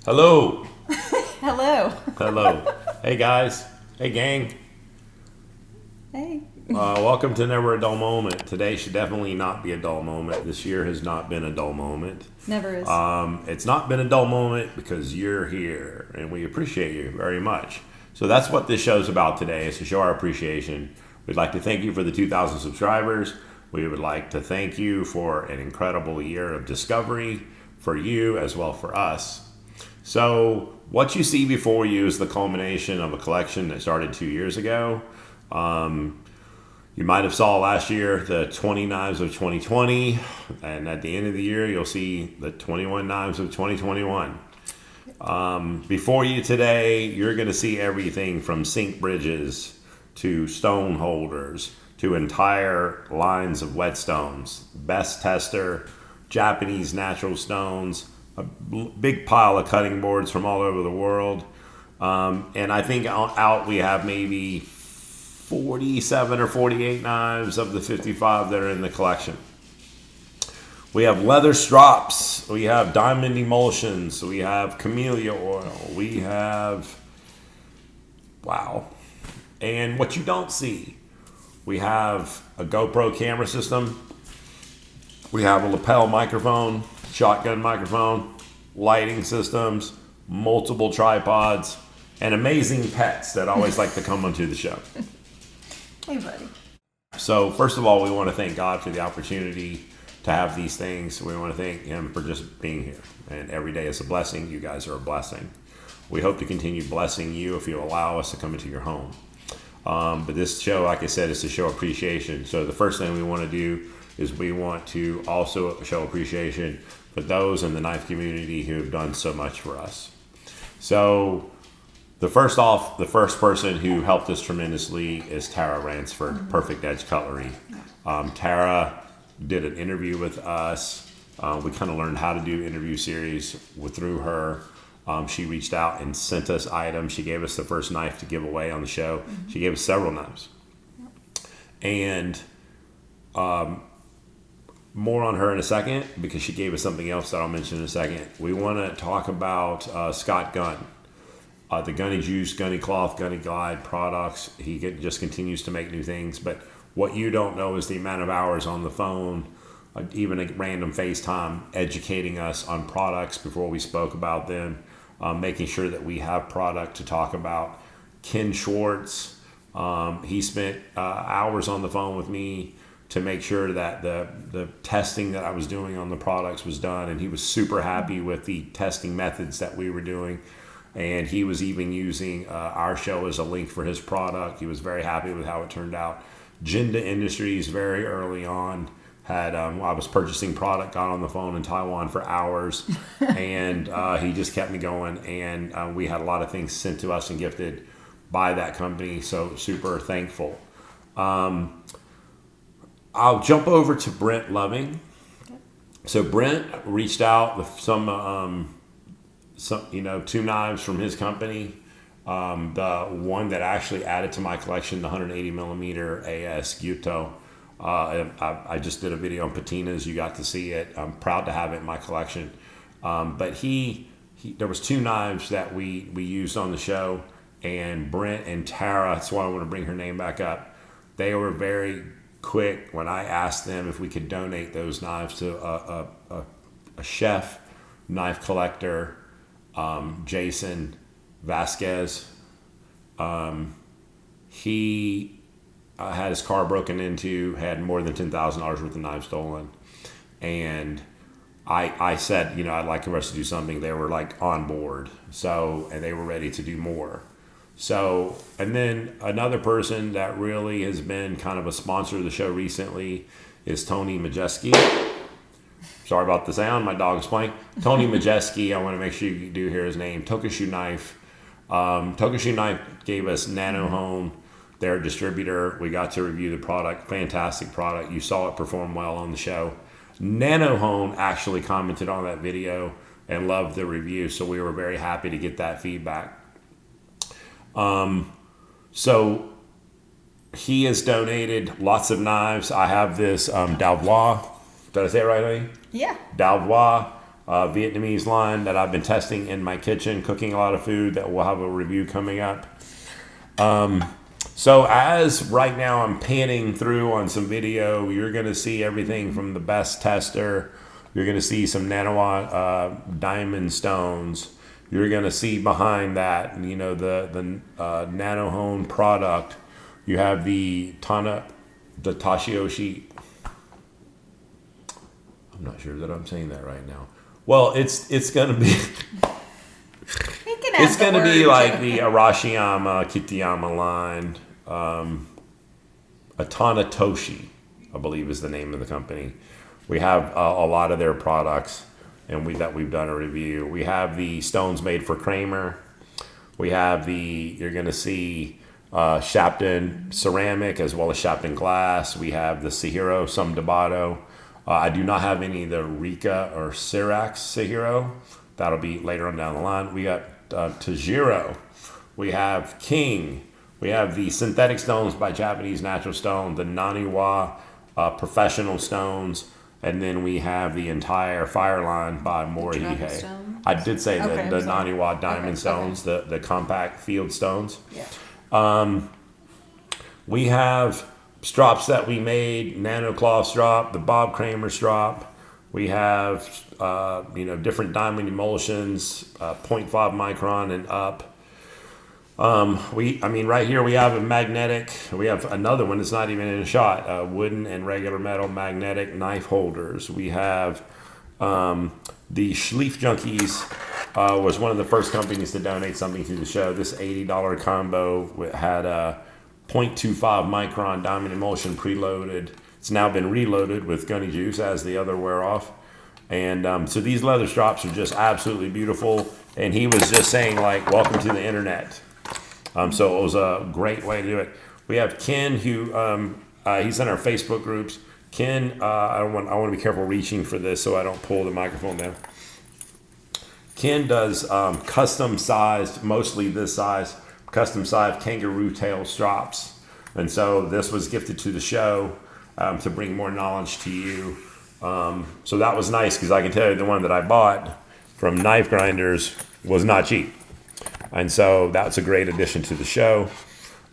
Hello. Hello. Hello. Hey guys. Hey gang. Hey. Welcome to Never a Dull Moment. Today should definitely not be a dull moment. This year has not been a dull moment. Never is. It's not been a dull moment because you're here and we appreciate you very much. So that's what this show's about today, is to show our appreciation. We'd like to thank you for the 2,000 subscribers. We would like to thank you for an incredible year of discovery for you as well for us. So what you see before you is the culmination of a collection that started 2 years ago. You might have saw last year the 20 knives of 2020, and at the end of the year you'll see the 21 knives of 2021. Before you today, you're going to see everything from sink bridges to stone holders to entire lines of Whetstones, best tester, Japanese natural stones, a big pile of cutting boards from all over the world. And I think out we have maybe 47 or 48 knives of the 55 that are in the collection. We have leather strops, we have diamond emulsions, we have camellia oil, we have, wow. And what you don't see, we have a GoPro camera system, we have a lapel microphone, shotgun microphone, lighting systems, multiple tripods, and amazing pets that always like to come onto the show. Hey, buddy. So first of all, we want to thank God for the opportunity to have these things. We want to thank Him for just being here. And every day is a blessing. You guys are a blessing. We hope to continue blessing you if you allow us to come into your home. But this show, like I said, is to show appreciation. So the first thing we want to do is we want to also show appreciation for those in the knife community who have done so much for us. So the first person who helped us tremendously is Tara Ransfer, Perfect Edge Cutlery. Tara did an interview with us. We kind of learned how to do interview series through her. She reached out and sent us items. She gave us the first knife to give away on the show. Mm-hmm. She gave us several knives. And more on her in a second, because she gave us something else that I'll mention in a second. We want to talk about Scott Gunn. The Gunny Juice, Gunny Cloth, Gunny Glide products. He just continues to make new things. But what you don't know is the amount of hours on the phone, even a random FaceTime, educating us on products before we spoke about them, making sure that we have product to talk about. Ken Schwartz, he spent hours on the phone with me to make sure that the testing that I was doing on the products was done. And he was super happy with the testing methods that we were doing. And he was even using our show as a link for his product. He was very happy with how it turned out. Jinda Industries, very early on, had I was purchasing product, got on the phone in Taiwan for hours, and he just kept me going. And we had a lot of things sent to us and gifted by that company, so super thankful. I'll jump over to Brent Loving. So Brent reached out with some 2 knives from his company. The one that actually added to my collection, the 180 millimeter AS 𝘑𝘃𝘏. I just did a video on patinas. You got to see it. I'm proud to have it in my collection. But there was 2 knives that we used on the show, and Brent and Tara, that's why I want to bring her name back up. They were very quick when I asked them if we could donate those knives to a chef, knife collector, Jason Vasquez. He had his car broken into, had more than $10,000 worth of knives stolen, and I said, I'd like for us to do something. They were like on board, and they were ready to do more. So, and then another person that really has been kind of a sponsor of the show recently is Tony Maciejewski. Sorry about the sound. My dog is playing. Tony Maciejewski, I want to make sure you do hear his name. Tokushu Knife. Tokushu Knife gave us Nano Hone, their distributor. We got to review the product. Fantastic product. You saw it perform well on the show. Nano Hone actually commented on that video and loved the review, so we were very happy to get that feedback. So he has donated lots of knives. I have this Dalvois. Did I say it right, honey? Yeah. Dalvois Vietnamese line that I've been testing in my kitchen, cooking a lot of food that we'll have a review coming up. So as right now I'm panning through on some video, you're going to see everything from the best tester. You're going to see some nanowatt diamond stones. You're going to see behind that, you know, the nanohone product. You have the Tachiyoshi. I'm not sure that I'm saying that right now. Well, it's going to be it's going to be like the Arashiyama Kitayama line. Atana Toshi, I believe, is the name of the company. We have a lot of their products, and we've done a review. We have the stones made for Kramer. We have you're going to see Shapton ceramic as well as Shapton glass. We have the Sihiro Sumdabato. I do not have any of the Rika or Syrax Sihiro. That'll be later on down the line. We got Tajiro. We have King. We have the synthetic stones by Japanese Natural Stone, the Naniwa professional stones, and then we have the entire fire line by Morihei. I did say the Naniwa diamond stones, the compact field stones. Yeah. We have strops that we made, nano cloth strop, the Bob Kramer strop. We have different diamond emulsions, 0.5 micron and up. Right here we have a magnetic. We have another one that's not even in a shot. Wooden and regular metal magnetic knife holders. We have the Schlief Junkies was one of the first companies to donate something to the show. This $80 combo had a 0.25 micron diamond emulsion preloaded. It's now been reloaded with gunny juice as the other wear off. And so these leather strops are just absolutely beautiful. And he was just saying, like, welcome to the internet. So it was a great way to do it. We have Ken, who he's in our Facebook groups. Ken, I want to be careful reaching for this so I don't pull the microphone down. Ken does custom sized, mostly this size, custom sized kangaroo tail strops. And so this was gifted to the show to bring more knowledge to you. So that was nice because I can tell you the one that I bought from Knife Grinders was not cheap. And so that's a great addition to the show.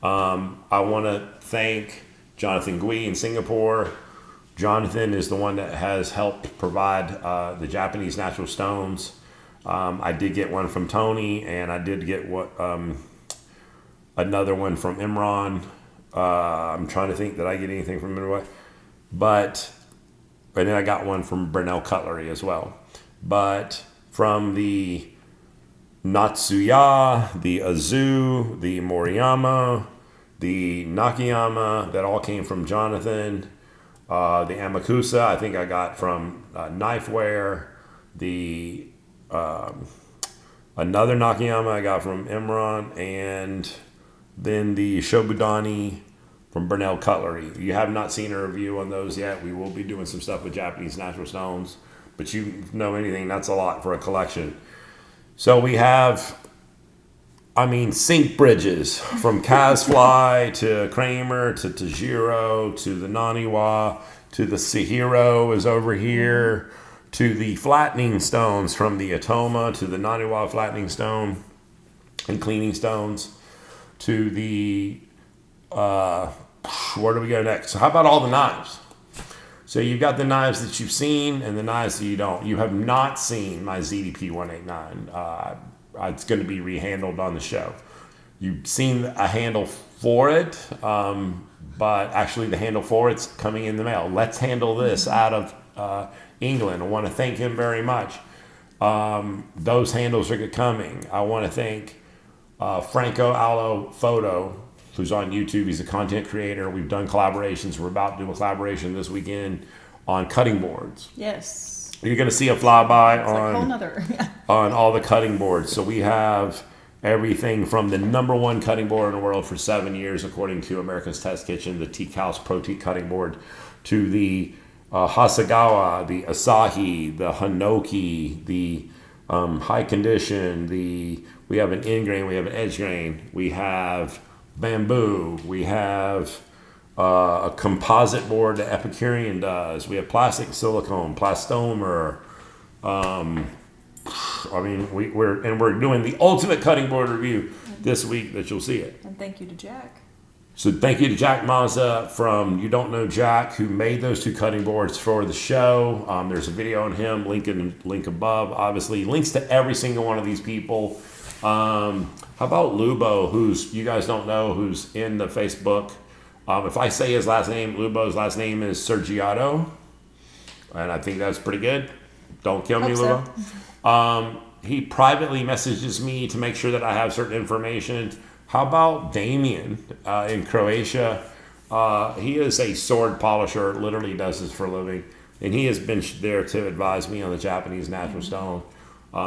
I want to thank Jonathan Gui in Singapore. Jonathan is the one that has helped provide the Japanese natural stones. I did get one from Tony, and I did get another one from Imran. I'm trying to think, did I get anything from Imran? And then I got one from Brunel Cutlery as well. But from the Natsuya, the Azu, the Moriyama, the Nakayama, that all came from Jonathan. The Amakusa, I think I got from Knifeware. The another Nakayama I got from Imran, and then the Shobudani from Brunel Cutlery. You have not seen a review on those yet. We will be doing some stuff with Japanese natural stones, but you know anything, that's a lot for a collection. So we have, sink bridges from Casfly to Kramer to Tajiro to the Naniwa to the Sihiro is over here to the flattening stones from the Atoma to the Naniwa flattening stone and cleaning stones to the, where do we go next? So how about all the knives? So you've got the knives that you've seen and the knives that you don't. You have not seen my ZDP 189. It's going to be rehandled on the show. You've seen a handle for it, but actually the handle for it's coming in the mail. Let's handle this out of England. I want to thank him very much. Those handles are coming. I want to thank Franco Alo Photo, who's on YouTube. He's a content creator. We've done collaborations. We're about to do a collaboration this weekend on cutting boards. Yes. You're going to see a flyby It's like a whole nother, on all the cutting boards. So we have everything from the number one cutting board in the world for 7 years, according to America's Test Kitchen, the Teak House Pro Teak cutting board, to the Hasegawa, the Asahi, the Hinoki, the high condition, we have an end grain, we have an edge grain, we have bamboo, we have a composite board that Epicurean does, we have plastic silicone, plastomer, I mean, we're doing the ultimate cutting board review this week that you'll see it. And thank you to Jack. So thank you to Jack Mazza from You Don't Know Jack, who made those 2 cutting boards for the show. There's a video on him, link above. Obviously, links to every single one of these people. How about Lubo, who's, you guys don't know, who's in the Facebook. If I say his last name, Lubo's last name is Sergiato. And I think that's pretty good. Don't kill me, Hope Lubo. He privately messages me to make sure that I have certain information. How about Damien in Croatia? He is a sword polisher, literally does this for a living. And he has been there to advise me on the Japanese natural stone.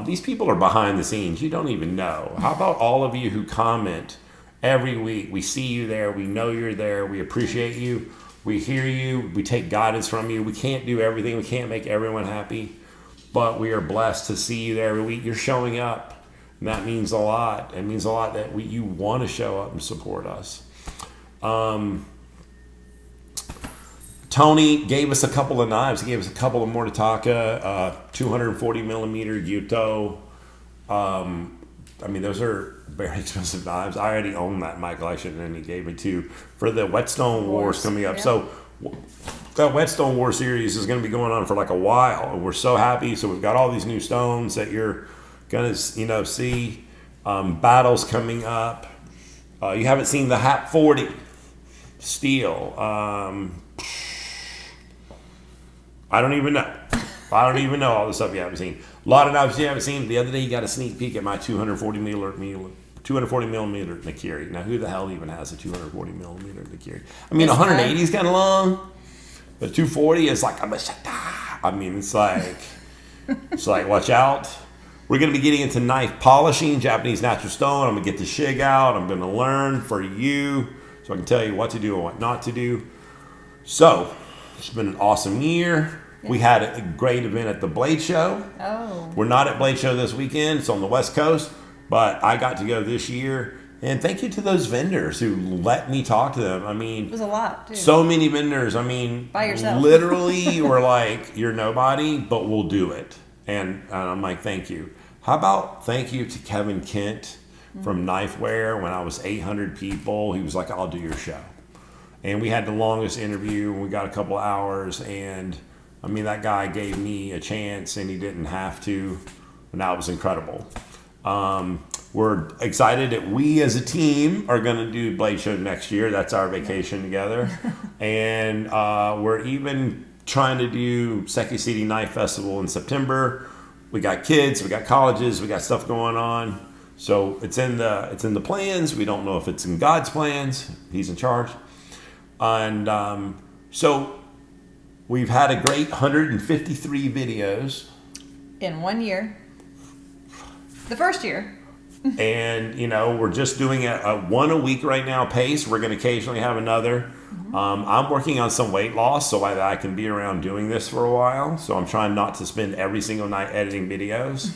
These people are behind the scenes. You don't even know. How about all of you who comment every week? We see you there. We know you're there. We appreciate you. We hear you. We take guidance from you. We can't do everything. We can't make everyone happy. But we are blessed to see you there every week. You're showing up. And that means a lot. It means a lot that you want to show up and support us. Tony gave us a couple of knives. He gave us a couple of Mortaka, 240 millimeter 𝘑𝘃. I mean, those are very expensive knives. I already own that in my collection, and he gave it to for the Whetstone Wars coming up. Yeah. So that Whetstone War series is going to be going on for like a while. We're so happy. So we've got all these new stones that you're going to see. Battles coming up. You haven't seen the HAP 40 steel. I don't even know. I don't even know all the stuff you haven't seen. A lot of knives you haven't seen. The other day you got a sneak peek at my 240 millimeter 𝘑𝘃. Now who the hell even has a 240 millimeter 𝘑𝘃? I mean, 180 is kind of long, but 240 is like I mean, it's like watch out. We're going to be getting into knife polishing, Japanese natural stone. I'm going to get the shig out. I'm going to learn for you so I can tell you what to do and what not to do. So it's been an awesome year. We had a great event at the Blade Show. Oh. We're not at Blade Show this weekend. It's on the West Coast, but I got to go this year. And thank you to those vendors who let me talk to them. I mean, it was a lot, too. So many vendors. I mean, by yourself. Literally, we're like, you're nobody, but we'll do it. And I'm like, thank you. How about thank you to Kevin Kent from Knifeware when I was 800 people. He was like, I'll do your show. And we had the longest interview, and we got a couple hours. And, I mean, that guy gave me a chance, and he didn't have to. And that was incredible. We're excited that we as a team are going to do Blade Show next year. That's our vacation together. And we're even trying to do Seki City Knife Festival in September. We got kids, we got colleges, we got stuff going on. So it's in the plans. We don't know if it's in God's plans. He's in charge. And so we've had a great 153 videos. In 1 year. The first year. And, we're just doing a one a week right now pace. We're going to occasionally have another. I'm working on some weight loss so I can be around doing this for a while. So I'm trying not to spend every single night editing videos.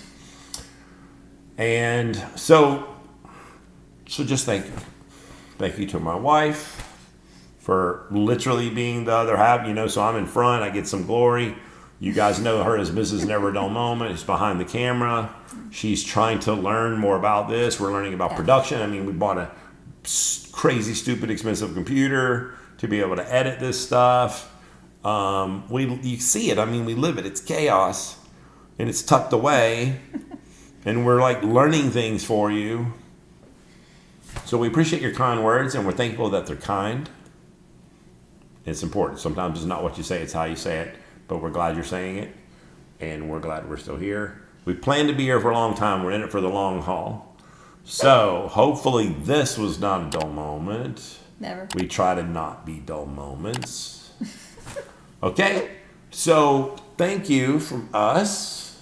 And so just thank you. Thank you to my wife for literally being the other half. So I'm in front. I get some glory. You guys know her as Mrs. Never Dull Moment. She's behind the camera. She's trying to learn more about this. We're learning about production. I mean, we bought a crazy, stupid, expensive computer to be able to edit this stuff. You see it. I mean, we live it. It's chaos, and it's tucked away, and we're like learning things for you. So we appreciate your kind words, and we're thankful that they're kind. It's important. Sometimes it's not what you say, it's how you say it. But we're glad you're saying it, and we're glad we're still here. We plan to be here for a long time. We're in it for the long haul. So hopefully this was not a dull moment. Never. We try to not be dull moments. Okay, so thank you from us.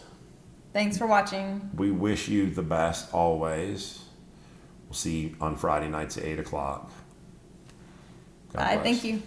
Thanks for watching. We wish you the best always. We'll see you on Friday nights at 8 o'clock. Bye, thank you.